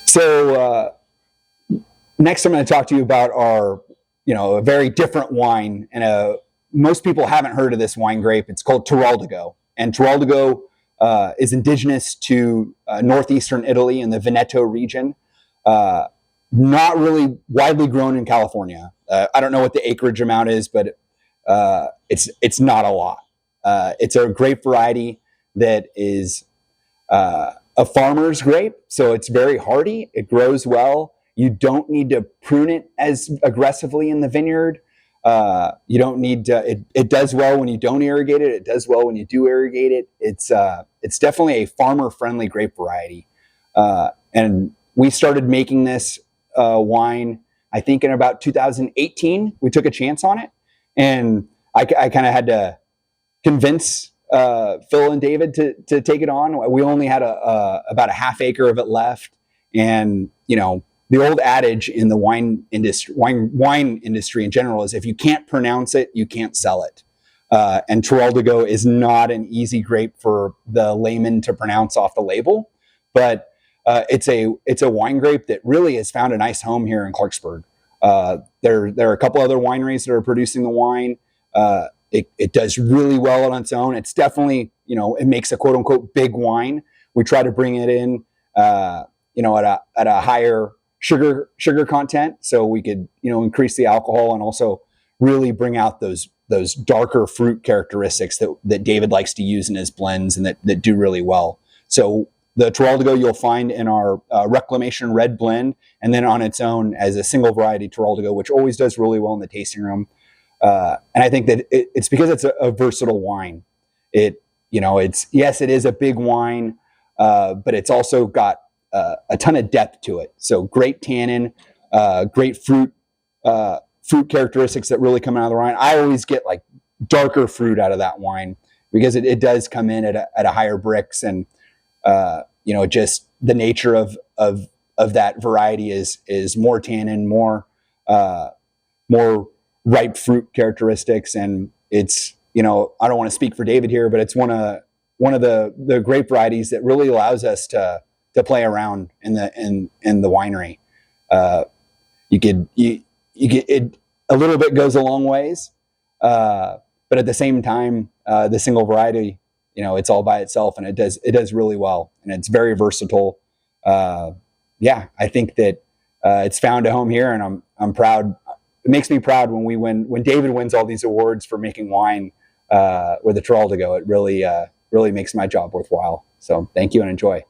So next, I'm going to talk to you about our, a very different wine, and most people haven't heard of this wine grape. It's called Teroldego, and Teroldego is indigenous to northeastern Italy in the Veneto region. Not really widely grown in California. I don't know what the acreage amount is, but it's not a lot. It's a grape variety that is a farmer's grape, so it's very hardy. It grows well. You don't need to prune it as aggressively in the vineyard. You don't need to. It does well when you don't irrigate it. It does well when you do irrigate it. It's definitely a farmer-friendly grape variety. And we started making this wine, I think, in about 2018. We took a chance on it, and I kind of had to convince Phil and David to take it on. We only had about a half acre of it left, and the old adage in the wine industry in general is, if you can't pronounce it, you can't sell it. And Teroldego is not an easy grape for the layman to pronounce off the label, but it's a wine grape that really has found a nice home here in Clarksburg. There are a couple other wineries that are producing the wine. It does really well on its own. It's definitely, it makes a quote unquote big wine. We try to bring it in, at a higher sugar content, so we could, increase the alcohol and also really bring out those darker fruit characteristics that David likes to use in his blends and that do really well. So the Teroldego you'll find in our Reclamation Red blend, and then on its own as a single variety Teroldego, which always does really well in the tasting room. And I think that it's because it's a versatile wine. It is a big wine, but it's also got a ton of depth to it. So great tannin, great fruit characteristics that really come out of the wine. I always get like darker fruit out of that wine because it does come in at a higher Brix, and just the nature of that variety is more tannin, more ripe fruit characteristics. And it's, I don't want to speak for David here, but it's one of the grape varieties that really allows us to play around in the winery. You get it, a little bit goes a long ways, but at the same time, the single variety, it's all by itself, and it does really well, and it's very versatile. I think that it's found a home here, and I'm proud. It makes me proud when David wins all these awards for making wine with the Teroldego. It really makes my job worthwhile. So thank you and enjoy.